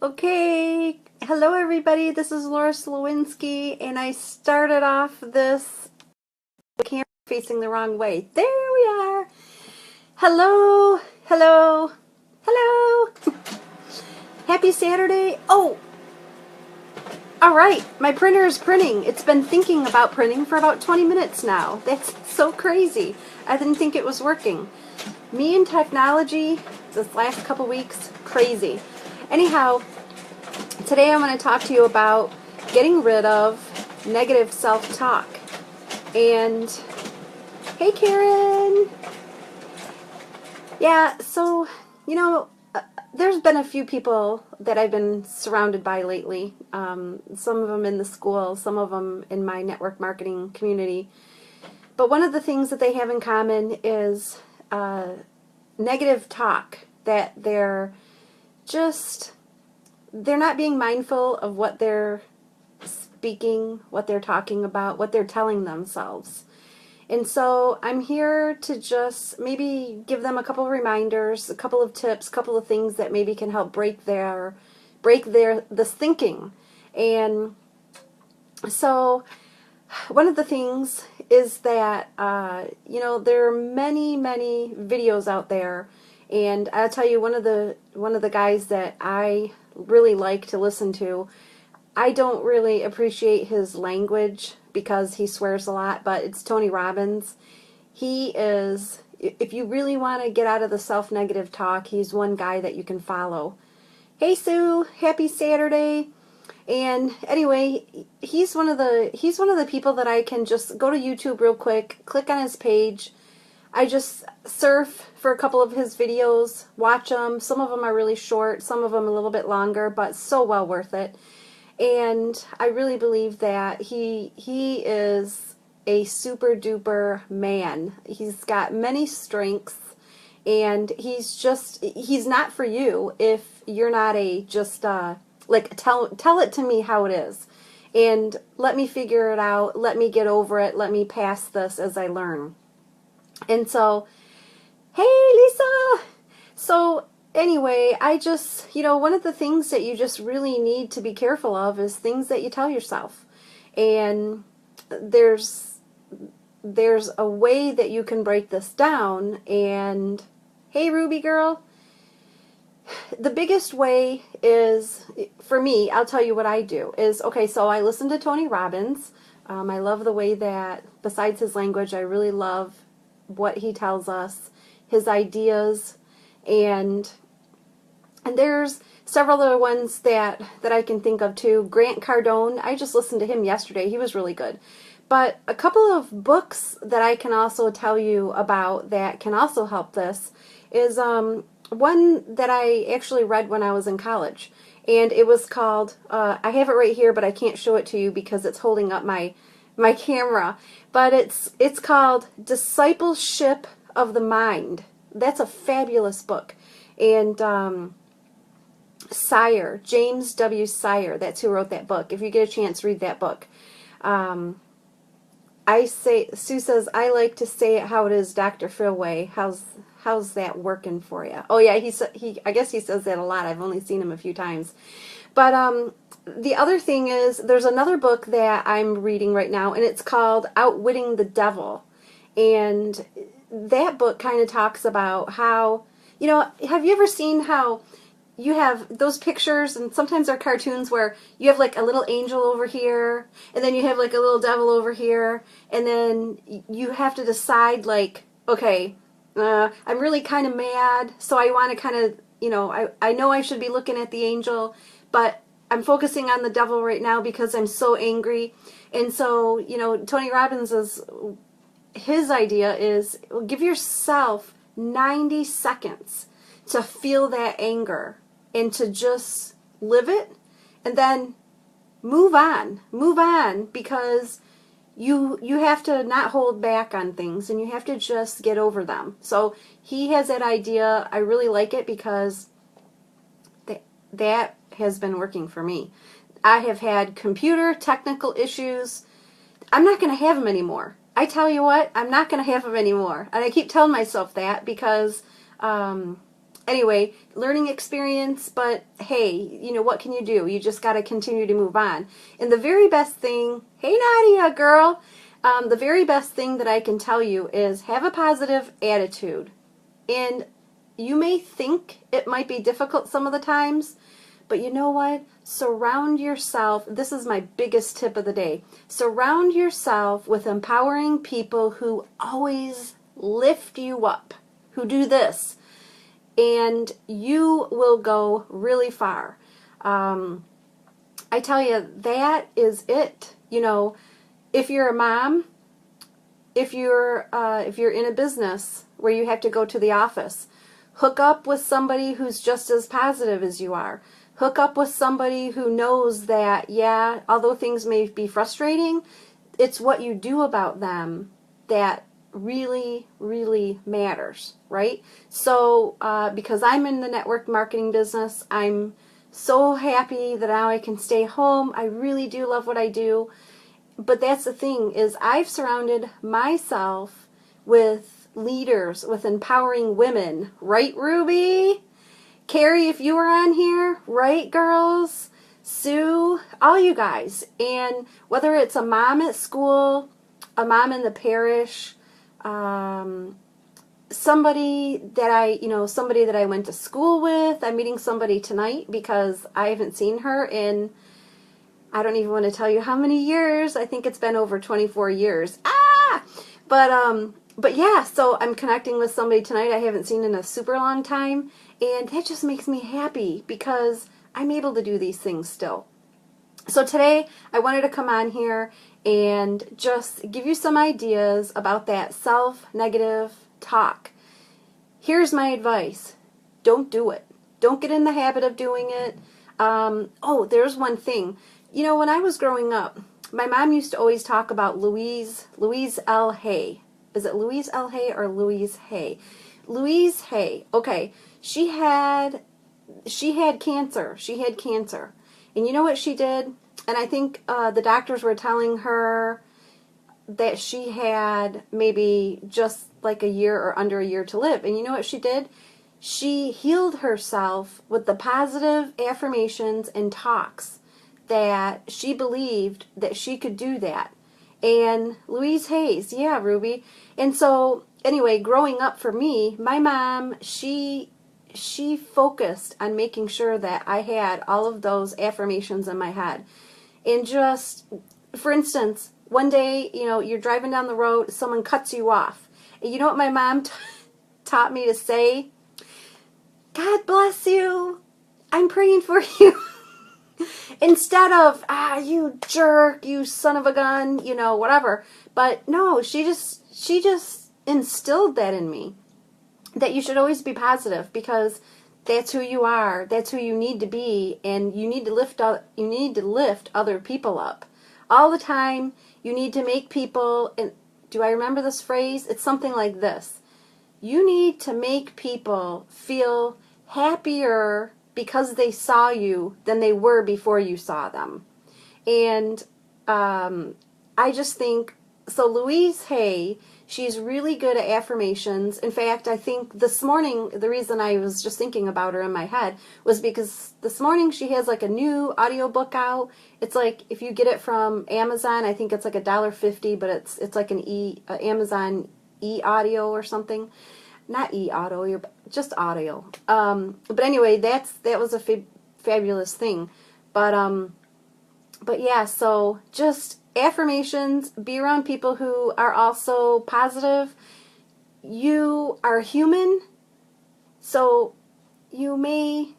Okay, hello everybody. This is Laura Slowinski, and I started off this camera facing the wrong way. There we are. Hello, hello, hello. Happy Saturday. Oh, all right. My printer is printing. It's been thinking about printing for about 20 minutes now. That's so crazy. I didn't think it was working. Me and technology this last couple weeks, crazy. Anyhow, today I'm going to talk to you about getting rid of negative self-talk. And hey Karen! Yeah, so, there's been a few people that I've been surrounded by lately. Some of them in the school, some of them in my network marketing community. But one of the things that they have in common is negative talk, that they're not being mindful of what they're speaking, what they're talking about, what they're telling themselves. And so I'm here to just maybe give them a couple of reminders, a couple of tips, a couple of things that maybe can help break this thinking. And so one of the things is that there are many videos out there, and I'll tell you, one of the guys that I really like to listen to, I don't really appreciate his language because he swears a lot, but it's Tony Robbins. He is, if you really want to get out of the self-negative talk, he's one guy that you can follow. Hey Sue, happy Saturday. And anyway, he's one of the people that I can just go to YouTube real quick, click on his page. I just surf for a couple of his videos, watch them. Some of them are really short, some of them a little bit longer, but so well worth it. And I really believe that he is a super duper man. He's got many strengths, and he's not for you if you're not tell it to me how it is, and let me figure it out, let me get over it, let me pass this as I learn. And so, hey Lisa! So anyway, I just, one of the things that you just really need to be careful of is things that you tell yourself. And there's a way that you can break this down. And hey Ruby girl, the biggest way is, for me, I'll tell you what I do is, okay, so I listen to Tony Robbins. I love the way that, besides his language, I really love what he tells us, his ideas, and there's several other ones that I can think of too. Grant Cardone, I just listened to him yesterday. He was really good. But a couple of books that I can also tell you about that can also help this is one that I actually read when I was in college. And it was called, I have it right here, but I can't show it to you because it's holding up my camera. But it's called Discipleship of the Mind. That's a fabulous book. And Sire, James W. Sire, that's who wrote that book. If you get a chance, read that book. Sue says, I like to say it how it is, Dr. Phil way. How's that working for you? Oh yeah, I guess he says that a lot. I've only seen him a few times. But the other thing is, there's another book that I'm reading right now, and it's called Outwitting the Devil. And that book kind of talks about how, have you ever seen how you have those pictures, and sometimes they're cartoons, where you have like a little angel over here, and then you have like a little devil over here, and then you have to decide, like, okay, I'm really kind of mad, so I want to kind of, I know I should be looking at the angel, but I'm focusing on the devil right now because I'm so angry. And so, Tony Robbins his idea is, give yourself 90 seconds to feel that anger and to just live it, and then move on, because you have to not hold back on things, and you have to just get over them. So he has that idea. I really like it because that has been working for me. I have had computer technical issues. I'm not going to have them anymore. I tell you what, I'm not going to have them anymore. And I keep telling myself that because anyway, learning experience, but hey, you know, what can you do? You just got to continue to move on. And the very best thing, hey Nadia, girl, the very best thing that I can tell you is have a positive attitude. And you may think it might be difficult some of the times, but you know what? Surround yourself, this is my biggest tip of the day, surround yourself with empowering people who always lift you up, who do this, and you will go really far. I tell you, that is it. You know, if you're a mom, if you're in a business where you have to go to the office, hook up with somebody who's just as positive as you are. Hook up with somebody who knows that, yeah, although things may be frustrating, it's what you do about them that really, really matters, right? So, because I'm in the network marketing business, I'm so happy that now I can stay home. I really do love what I do. But that's the thing, is I've surrounded myself with leaders, with empowering women. Right, Ruby? Carrie, if you were on here, right, girls? Sue, all you guys. And whether it's a mom at school, a mom in the parish, somebody that I went to school with. I'm meeting somebody tonight because I haven't seen her in, I don't even want to tell you how many years. I think it's been over 24 years. But yeah, so I'm connecting with somebody tonight I haven't seen in a super long time, and that just makes me happy because I'm able to do these things still. So today I wanted to come on here and just give you some ideas about that self-negative talk. Here's my advice. Don't do it. Don't get in the habit of doing it. There's one thing. You know, when I was growing up, my mom used to always talk about Louise L. Hay. Is it Louise L. Hay or Louise Hay? Louise Hay. Okay. She had cancer. She had cancer. And you know what she did? And I think the doctors were telling her that she had maybe just like a year or under a year to live. And you know what she did? She healed herself with the positive affirmations and talks that she believed that she could do that. And Louise Hayes, yeah, Ruby. And so, anyway, growing up for me, my mom, she focused on making sure that I had all of those affirmations in my head. And just, for instance, one day, you know, you're driving down the road, someone cuts you off. And you know what my mom taught me to say? God bless you. I'm praying for you. Instead of, you jerk, you son of a gun, you know, whatever. But no, she just instilled that in me. That you should always be positive because that's who you are. That's who you need to be, and you need to lift other people up. All the time, you need to make people, and do I remember this phrase? It's something like this. You need to make people feel happier because they saw you than they were before you saw them. And I just think, so Louise Hay, she's really good at affirmations. In fact, I think this morning, the reason I was just thinking about her in my head was because this morning she has like a new audiobook out. It's like, if you get it from Amazon, I think it's like $1.50, but it's like an Amazon e-audio or something. Not e-audio, just audio. But anyway, that was a fabulous thing. But yeah, so just affirmations, be around people who are also positive. You are human, so you may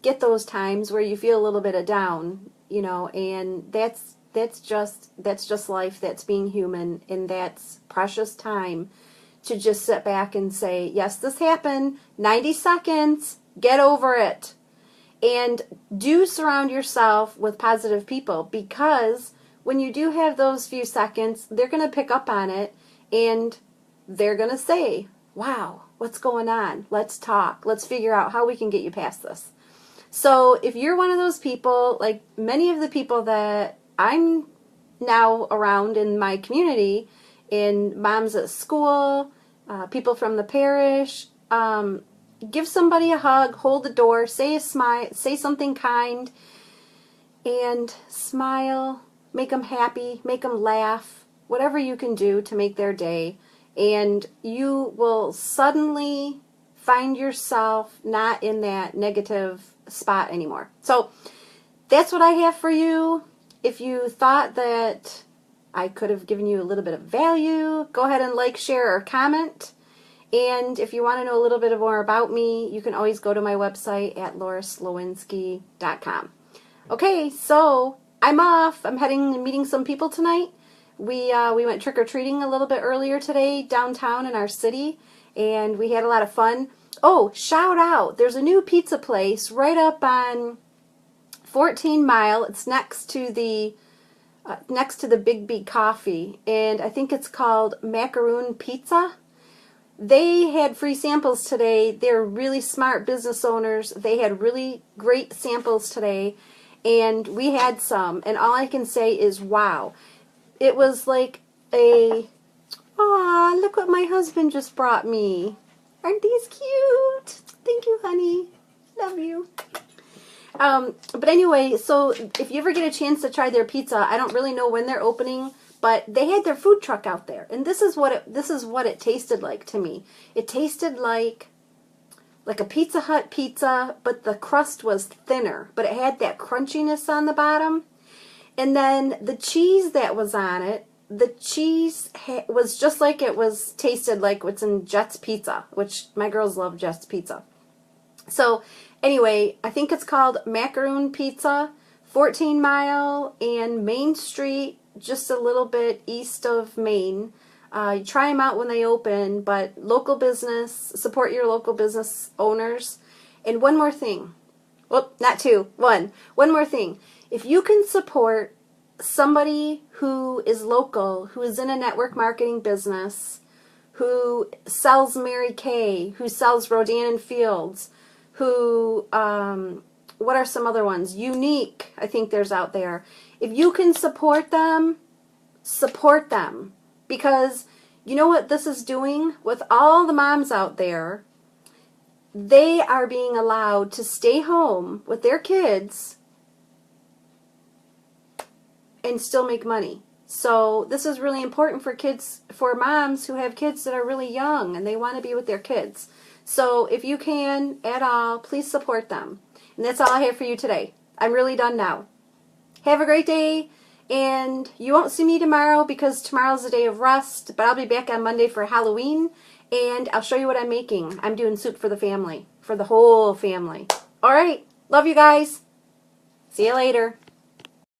get those times where you feel a little bit of down, you know, and that's just life, that's being human, and that's precious time to just sit back and say, yes, this happened, 90 seconds, get over it. And do surround yourself with positive people, because when you do have those few seconds, they're going to pick up on it and they're going to say, wow, what's going on? Let's talk. Let's figure out how we can get you past this. So if you're one of those people, like many of the people that I'm now around in my community, in moms at school, people from the parish, give somebody a hug, hold the door, say a smile, say something kind, and smile, make them happy, make them laugh, whatever you can do to make their day, and you will suddenly find yourself not in that negative spot anymore. So that's what I have for you. If you thought that I could have given you a little bit of value, go ahead and like, share, or comment. And if you want to know a little bit more about me, you can always go to my website at lauraslowinski.com. Okay, so I'm off. I'm heading and meeting some people tonight. We went trick-or-treating a little bit earlier today downtown in our city, and we had a lot of fun. Oh, shout out. There's a new pizza place right up on 14 Mile. It's next to the Big B Coffee, and I think it's called Macaroon Pizza. They had free samples today. They're really smart business owners. They had really great samples today, and we had some, and all I can say is wow. It was like a, aw, look what my husband just brought me. Aren't these cute? Thank you, honey. Love you. But anyway, so if you ever get a chance to try their pizza, I don't really know when they're opening, but they had their food truck out there, and this is what it tasted like to me. It tasted like a Pizza Hut pizza, but the crust was thinner, but it had that crunchiness on the bottom. And then the cheese that was on it, the cheese was just like it was tasted like what's in Jet's Pizza, which my girls love Jet's Pizza. So anyway, I think it's called Macaroon Pizza, 14 Mile and Main Street, just a little bit east of Maine. You try them out when they open, but local business, support your local business owners. And one more thing. Well, not two, one. One more thing. If you can support somebody who is local, who is in a network marketing business, who sells Mary Kay, who sells Rodan and Fields, who, what are some other ones? Unique, I think there's out there. If you can support them, support them. Because you know what this is doing with all the moms out there? They are being allowed to stay home with their kids and still make money. So this is really important for kids, for moms who have kids that are really young and they want to be with their kids. So if you can at all, please support them. And that's all I have for you today. I'm really done now. Have a great day. And you won't see me tomorrow because tomorrow's a day of rest, but I'll be back on Monday for Halloween, and I'll show you what I'm making. I'm doing soup for the family, for the whole family. All right. Love you guys. See you later.